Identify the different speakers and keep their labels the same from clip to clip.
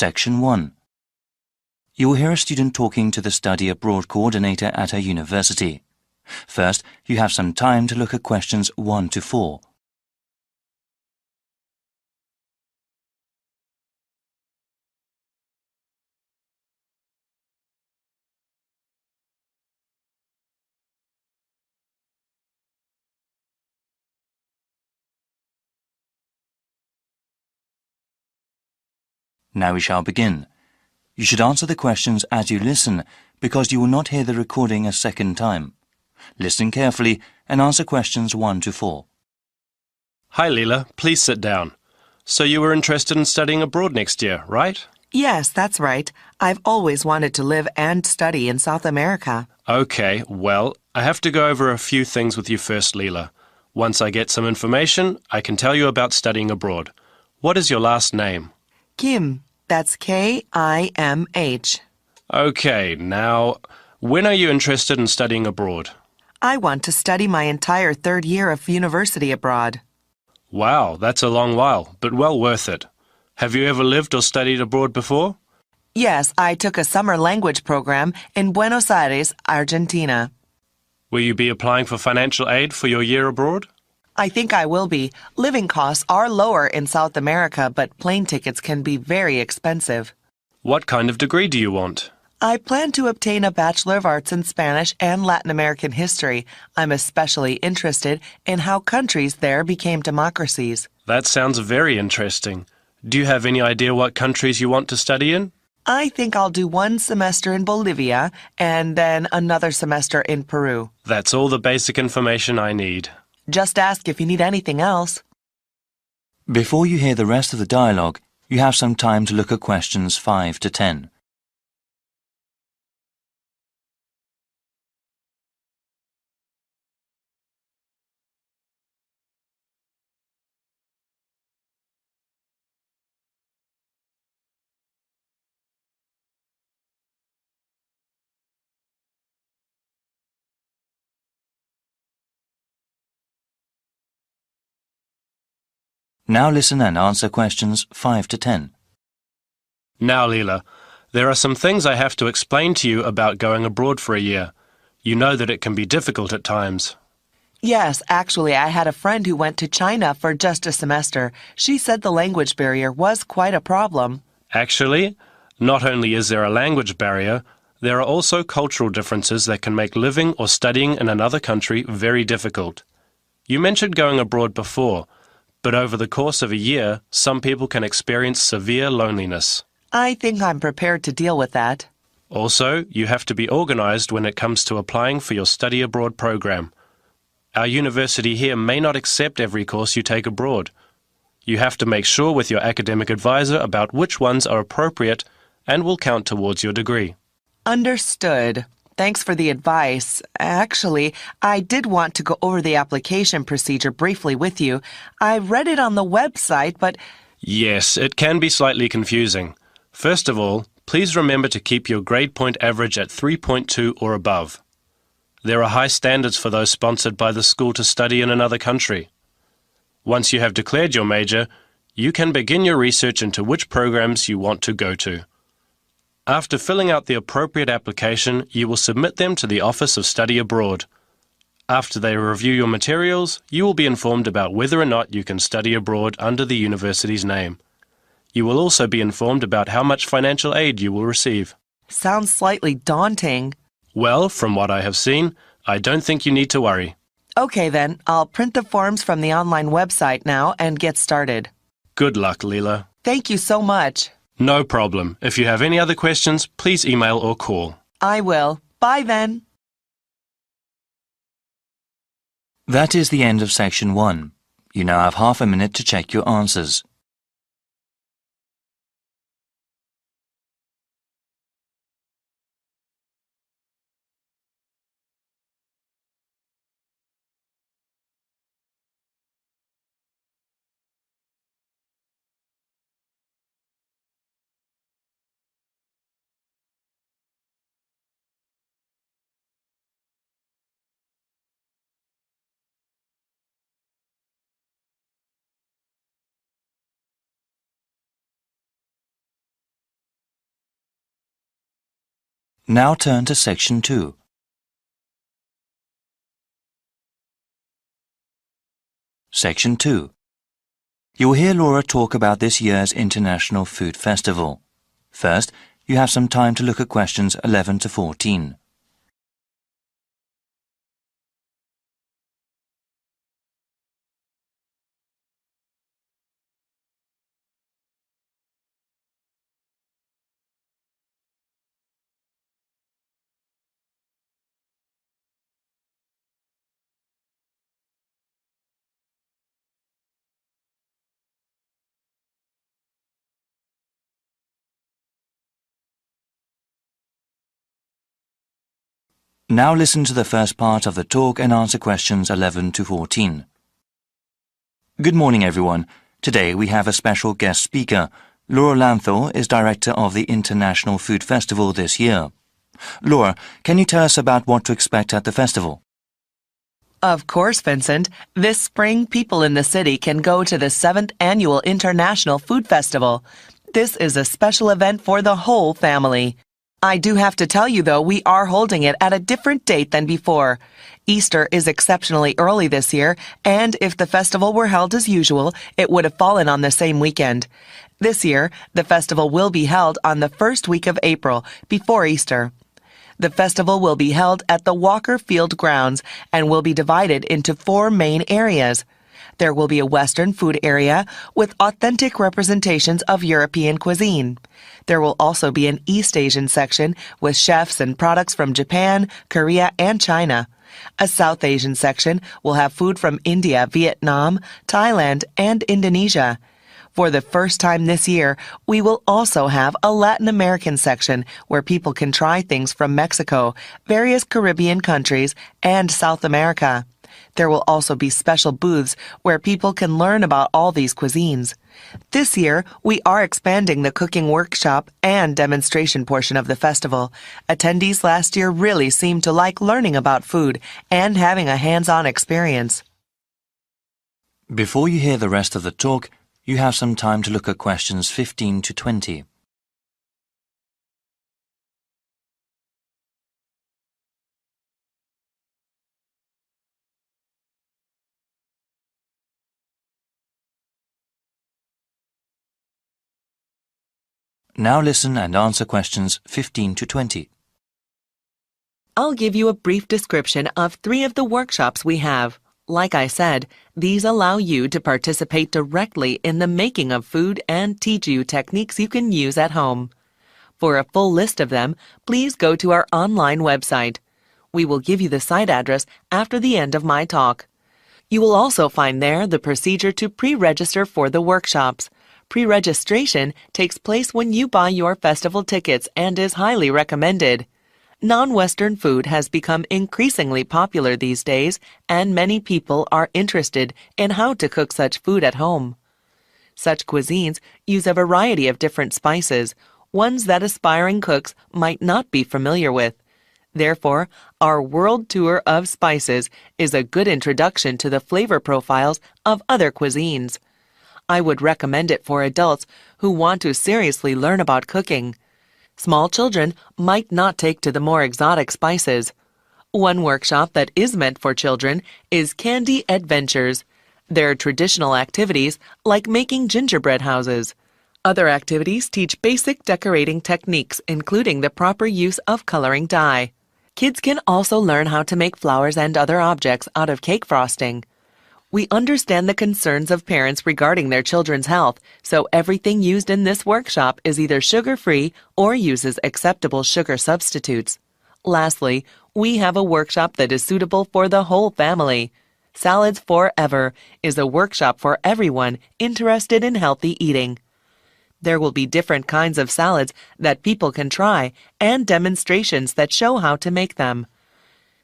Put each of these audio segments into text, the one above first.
Speaker 1: Section 1. You will hear a student talking to the study abroad coordinator at her university. First, you have some time to look at questions 1 to 4. Now we shall begin. You should answer the questions as you listen because you will not hear the recording a second time. Listen carefully and answer questions 1 to 4.
Speaker 2: Hi Leela, please sit down. So you were interested in studying abroad next year, right?
Speaker 3: Yes, that's right. I've always wanted to live and study in South America.
Speaker 2: Okay, well, I have to go over a few things with you first, Leela. Once I get some information, I can tell you about studying abroad. What is your last name?
Speaker 3: Kim, that's K-I-M-H.
Speaker 2: Okay, now, when are you interested in studying abroad?
Speaker 3: I want to study my entire third year of university abroad.
Speaker 2: Wow, that's a long while, but well worth it. Have you ever lived or studied abroad before?
Speaker 3: Yes, I took a summer language program in Buenos Aires, Argentina.
Speaker 2: Will you be applying for financial aid for your year abroad?
Speaker 3: I think I will be. Living costs are lower in South America, but plane tickets can be very expensive.
Speaker 2: What kind of degree do you want?
Speaker 3: I plan to obtain a Bachelor of Arts in Spanish and Latin American history. I'm especially interested in how countries there became democracies.
Speaker 2: That sounds very interesting. Do you have any idea what countries you want to study in?
Speaker 3: I think I'll do one semester in Bolivia and then another semester in Peru.
Speaker 2: That's all the basic information I need.
Speaker 3: Just ask if you need anything else.
Speaker 1: Before you hear the rest of the dialogue, you have some time to look at questions 5 to 10. Now listen and answer questions 5 to 10.
Speaker 2: Now, Leela, there are some things I have to explain to you about going abroad for a year. You know that it can be difficult at times.
Speaker 3: Yes, actually, I had a friend who went to China for just a semester. She said the language barrier was quite a problem.
Speaker 2: Actually, not only is there a language barrier, there are also cultural differences that can make living or studying in another country very difficult. You mentioned going abroad before, but over the course of a year, some people can experience severe loneliness.
Speaker 3: I think I'm prepared to deal with that.
Speaker 2: Also, you have to be organized when it comes to applying for your study abroad program. Our university here may not accept every course you take abroad. You have to make sure with your academic advisor about which ones are appropriate and will count towards your degree.
Speaker 3: Understood. Thanks for the advice. Actually, I did want to go over the application procedure briefly with you. I read it on the website, but...
Speaker 2: Yes, it can be slightly confusing. First of all, please remember to keep your grade point average at 3.2 or above. There are high standards for those sponsored by the school to study in another country. Once you have declared your major, you can begin your research into which programs you want to go to. After filling out the appropriate application, you will submit them to the Office of Study Abroad. After they review your materials, you will be informed about whether or not you can study abroad under the university's name. You will also be informed about how much financial aid you will receive.
Speaker 3: Sounds slightly daunting.
Speaker 2: Well, from what I have seen, I don't think you need to worry.
Speaker 3: Okay then, I'll print the forms from the online website now and get started.
Speaker 2: Good luck, Leela.
Speaker 3: Thank you so much.
Speaker 2: No problem. If you have any other questions, please email or call.
Speaker 3: I will. Bye then.
Speaker 1: That is the end of section 1. You now have half a minute to check your answers. Now turn to Section 2. Section 2. You will hear Laura talk about this year's International Food Festival. First, you have some time to look at questions 11 to 14. Now listen to the first part of the talk and answer questions 11 to 14. Good morning, everyone. Today we have a special guest speaker. Laura Lanthor is director of the International Food Festival this year. Laura, can you tell us about what to expect at the festival?
Speaker 3: Of course, Vincent. This spring, people in the city can go to the 7th Annual International Food Festival. This is a special event for the whole family. I do have to tell you, though, we are holding it at a different date than before. Easter is exceptionally early this year, and if the festival were held as usual, it would have fallen on the same weekend. This year, the festival will be held on the first week of April, before Easter. The festival will be held at the Walker Field grounds and will be divided into 4 main areas. There will be a Western food area with authentic representations of European cuisine. There will also be an East Asian section with chefs and products from Japan, Korea, and China. A South Asian section will have food from India, Vietnam, Thailand, and Indonesia. For the first time this year, we will also have a Latin American section where people can try things from Mexico, various Caribbean countries, and South America. There will also be special booths where people can learn about all these cuisines. This year, we are expanding the cooking workshop and demonstration portion of the festival. Attendees last year really seemed to like learning about food and having a hands-on experience.
Speaker 1: Before you hear the rest of the talk, you have some time to look at questions 15 to 20. Now listen and answer questions 15 to 20.
Speaker 3: I'll give you a brief description of 3 of the workshops we have. Like I said, these allow you to participate directly in the making of food and teach you techniques you can use at home. For a full list of them, please go to our online website. We will give you the site address after the end of my talk. You will also find there the procedure to pre-register for the workshops. Pre-registration takes place when you buy your festival tickets and is highly recommended. Non-Western food has become increasingly popular these days, and many people are interested in how to cook such food at home. Such cuisines use a variety of different spices, ones that aspiring cooks might not be familiar with. Therefore, our world tour of spices is a good introduction to the flavor profiles of other cuisines. I would recommend it for adults who want to seriously learn about cooking. Small children might not take to the more exotic spices. One workshop that is meant for children is Candy Adventures. There are traditional activities like making gingerbread houses. Other activities teach basic decorating techniques, including the proper use of coloring dye. Kids can also learn how to make flowers and other objects out of cake frosting. We understand the concerns of parents regarding their children's health, so everything used in this workshop is either sugar-free or uses acceptable sugar substitutes. Lastly, we have a workshop that is suitable for the whole family. Salads Forever is a workshop for everyone interested in healthy eating. There will be different kinds of salads that people can try and demonstrations that show how to make them.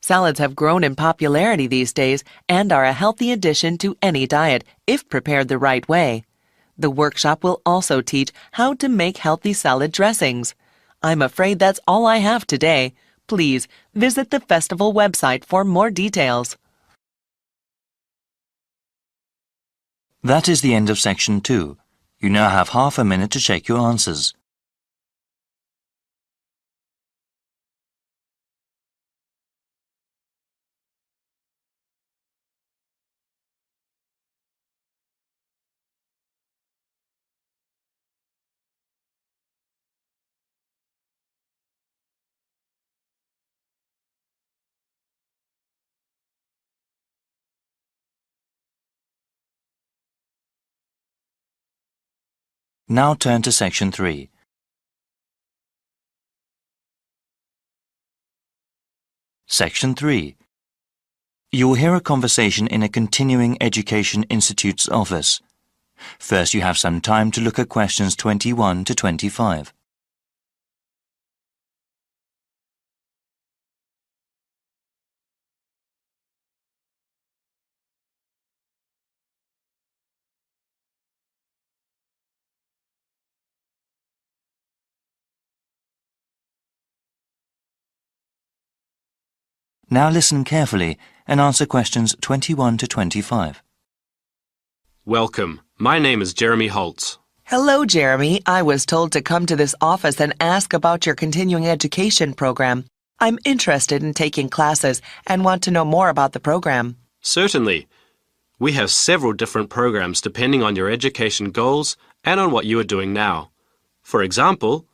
Speaker 3: Salads have grown in popularity these days and are a healthy addition to any diet if prepared the right way. The workshop will also teach how to make healthy salad dressings. I'm afraid that's all I have today. Please visit the festival website for more details.
Speaker 1: That is the end of section 2. You now have half a minute to check your answers. Now turn to Section 3. Section 3. You will hear a conversation in a continuing education institute's office. First, you have some time to look at questions 21 to 25. Now listen carefully and answer questions 21 to 25.
Speaker 2: Welcome. My name is Jeremy Holtz.
Speaker 3: Hello, Jeremy. I was told to come to this office and ask about your continuing education program. I'm interested in taking classes and want to know more about the program.
Speaker 2: Certainly. We have several different programs depending on your education goals and on what you are doing now. For example,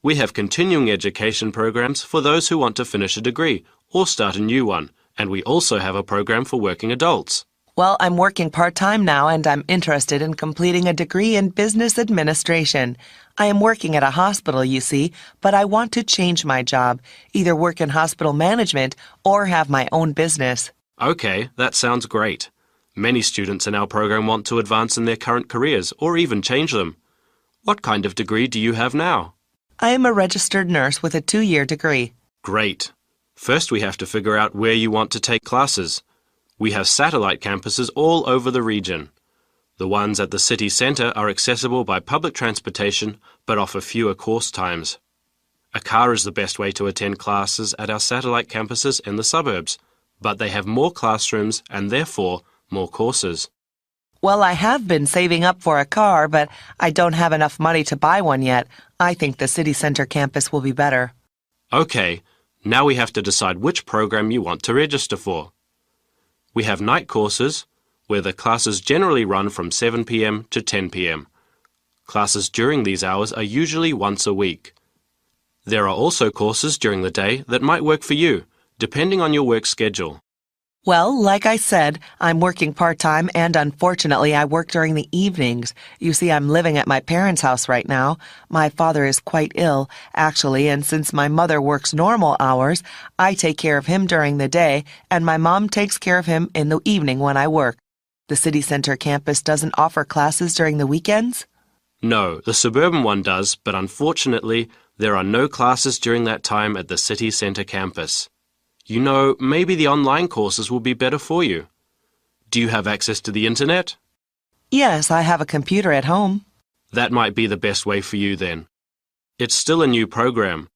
Speaker 2: we have continuing education programs for those who want to finish a degree or start a new one, and we also have a program for working adults.
Speaker 3: Well, I'm working part-time now and I'm interested in completing a degree in business administration. I am working at a hospital, you see, but I want to change my job, either work in hospital management or have my own business.
Speaker 2: Okay, that sounds great. Many students in our program want to advance in their current careers or even change them. What kind of degree do you have now?
Speaker 3: I am a registered nurse with a 2-year degree.
Speaker 2: Great. First, we have to figure out where you want to take classes. We have satellite campuses all over the region. The ones at the city centre are accessible by public transportation but offer fewer course times. A car is the best way to attend classes at our satellite campuses in the suburbs, but they have more classrooms and therefore more courses.
Speaker 3: Well, I have been saving up for a car, but I don't have enough money to buy one yet. I think the city center campus will be better.
Speaker 2: Okay, now we have to decide which program you want to register for. We have night courses, where the classes generally run from 7 p.m. to 10 p.m. Classes during these hours are usually once a week. There are also courses during the day that might work for you, depending on your work schedule.
Speaker 3: Well, like I said, I'm working part-time and unfortunately I work during the evenings. You see, I'm living at my parents' house right now. My father is quite ill, actually, and since my mother works normal hours, I take care of him during the day and my mom takes care of him in the evening when I work. The city center campus doesn't offer classes during the weekends?
Speaker 2: No, the suburban one does, but unfortunately, there are no classes during that time at the city center campus. You know, maybe the online courses will be better for you. Do you have access to the internet?
Speaker 3: Yes, I have a computer at home.
Speaker 2: That might be the best way for you then. It's still a new program.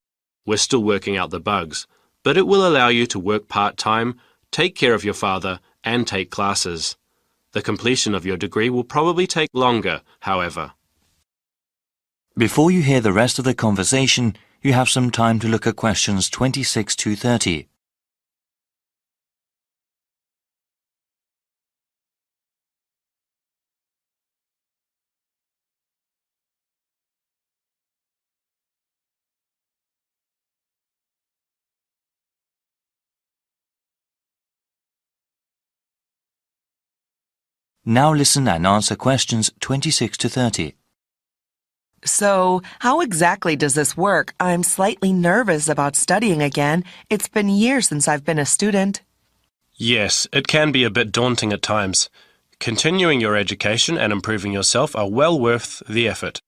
Speaker 2: We're still working out the bugs, but it will allow you to work part-time, take care of your father, and take classes. The completion of your degree will probably take longer, however.
Speaker 1: Before you hear the rest of the conversation, you have some time to look at questions 26 to 30. Now listen and answer questions 26 to 30.
Speaker 3: So, how exactly does this work? I'm slightly nervous about studying again. It's been years since I've been a student.
Speaker 2: Yes, it can be a bit daunting at times. Continuing your education and improving yourself are well worth the effort.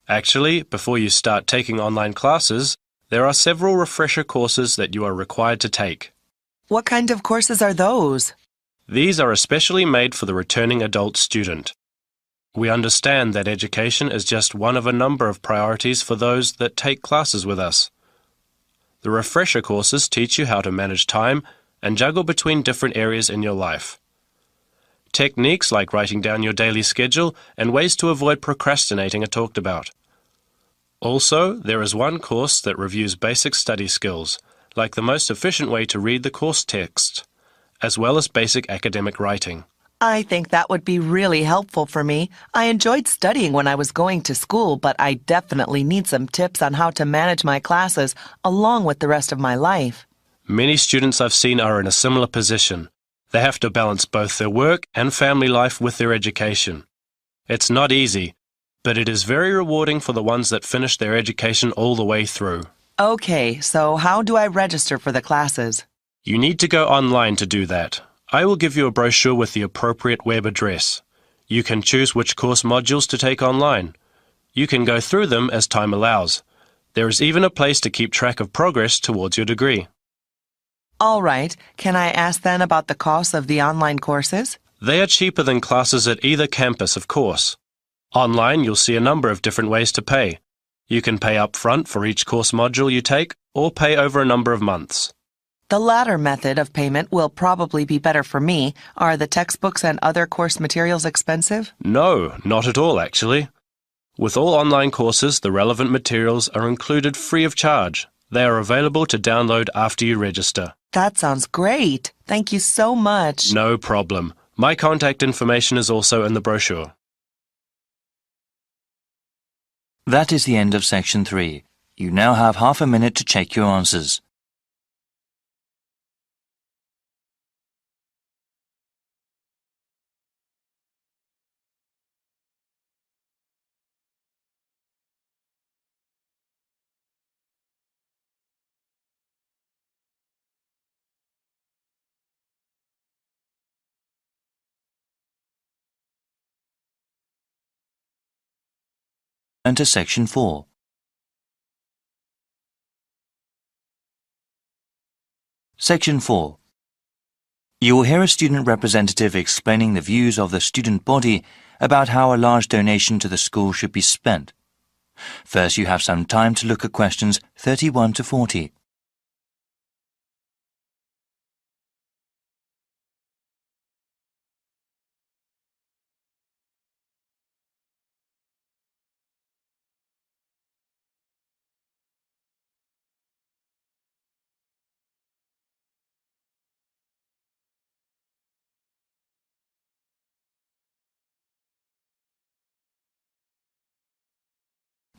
Speaker 2: Actually, before you start taking online classes, there are several refresher courses that you are required to take.
Speaker 3: What kind of courses are those?
Speaker 2: These are especially made for the returning adult student. We understand that education is just one of a number of priorities for those that take classes with us. The refresher courses teach you how to manage time and juggle between different areas in your life. Techniques like writing down your daily schedule and ways to avoid procrastinating are talked about. Also, there is one course that reviews basic study skills, like the most efficient way to read the course text, as well as basic academic writing.
Speaker 3: I think that would be really helpful for me. I enjoyed studying when I was going to school, but I definitely need some tips on how to manage my classes along with the rest of my life.
Speaker 2: Many students I've seen are in a similar position. They have to balance both their work and family life with their education. It's not easy, but it is very rewarding for the ones that finish their education all the way through.
Speaker 3: Okay, so how do I register for the classes?
Speaker 2: You need to go online to do that. I will give you a brochure with the appropriate web address. You can choose which course modules to take online. You can go through them as time allows. There is even a place to keep track of progress towards your degree.
Speaker 3: All right, can I ask then about the cost of the online courses?
Speaker 2: They are cheaper than classes at either campus, of course. Online, you'll see a number of different ways to pay. You can pay up front for each course module you take, or pay over a number of months.
Speaker 3: The latter method of payment will probably be better for me. Are the textbooks and other course materials expensive?
Speaker 2: No, not at all, actually. With all online courses, the relevant materials are included free of charge. They are available to download after you register.
Speaker 3: That sounds great. Thank you so much.
Speaker 2: No problem. My contact information is also in the brochure.
Speaker 1: That is the end of section 3. You now have half a minute to check your answers. And to section 4. Section 4. You will hear a student representative explaining the views of the student body about how a large donation to the school should be spent. First, you have some time to look at questions 31 to 40.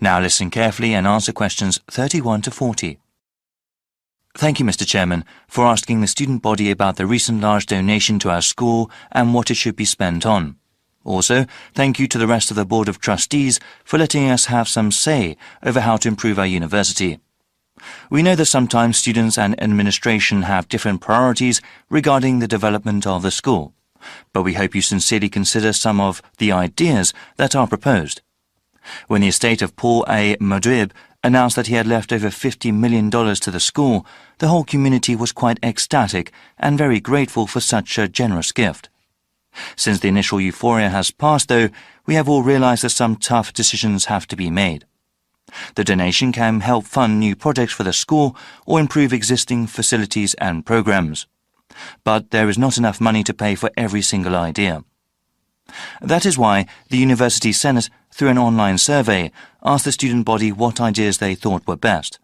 Speaker 1: Now listen carefully and answer questions 31 to 40. Thank you, Mr. Chairman, for asking the student body about the recent large donation to our school and what it should be spent on. Also, thank you to the rest of the Board of Trustees for letting us have some say over how to improve our university. We know that sometimes students and administration have different priorities regarding the development of the school, but we hope you sincerely consider some of the ideas that are proposed. When the estate of Paul A. Madrib announced that he had left over $50 million to the school, the whole community was quite ecstatic and very grateful for such a generous gift. Since the initial euphoria has passed, though, we have all realized that some tough decisions have to be made. The donation can help fund new projects for the school or improve existing facilities and programs. But there is not enough money to pay for every single idea. That is why the University Senate, through an online survey, asked the student body what ideas they thought were best.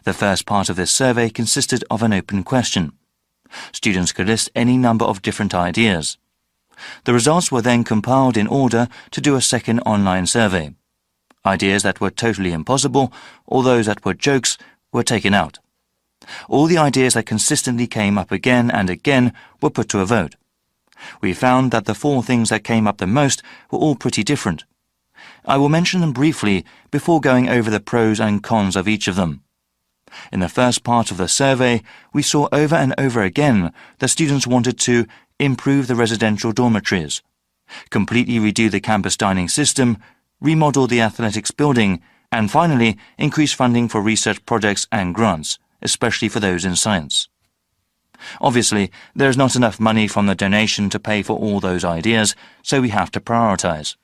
Speaker 1: The first part of this survey consisted of an open question. Students could list any number of different ideas. The results were then compiled in order to do a second online survey. Ideas that were totally impossible, or those that were jokes, were taken out. All the ideas that consistently came up again and again were put to a vote. We found that the 4 things that came up the most were all pretty different. I will mention them briefly before going over the pros and cons of each of them. In the first part of the survey, we saw over and over again that students wanted to improve the residential dormitories, completely redo the campus dining system, remodel the athletics building, and finally increase funding for research projects and grants, especially for those in science. Obviously, there is not enough money from the donation to pay for all those ideas, so we have to prioritize.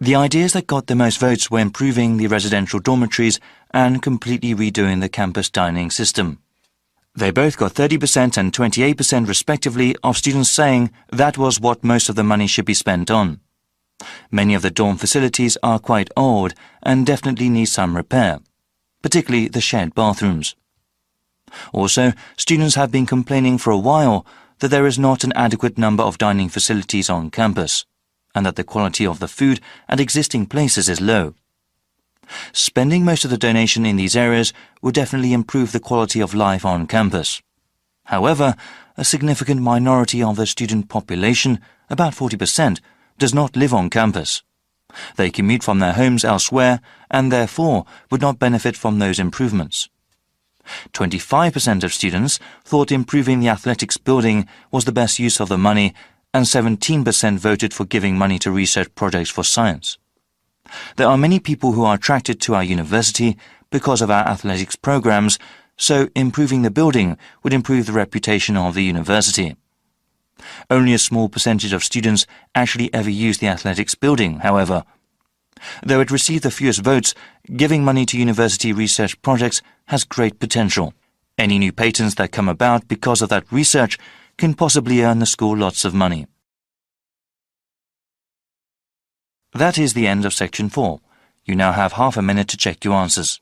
Speaker 1: The ideas that got the most votes were improving the residential dormitories and completely redoing the campus dining system. They both got 30% and 28% respectively of students saying that was what most of the money should be spent on. Many of the dorm facilities are quite old and definitely need some repair, particularly the shared bathrooms. Also, students have been complaining for a while that there is not an adequate number of dining facilities on campus, and that the quality of the food at existing places is low. Spending most of the donation in these areas would definitely improve the quality of life on campus. However, a significant minority of the student population, about 40%, does not live on campus. They commute from their homes elsewhere and therefore would not benefit from those improvements. 25% of students thought improving the athletics building was the best use of the money, and 17% voted for giving money to research projects for science. There are many people who are attracted to our university because of our athletics programs, so improving the building would improve the reputation of the university. Only a small percentage of students actually ever use the athletics building, however. Though it received the fewest votes, giving money to university research projects has great potential. Any new patents that come about because of that research can possibly earn the school lots of money. That is the end of section 4. You now have half a minute to check your answers.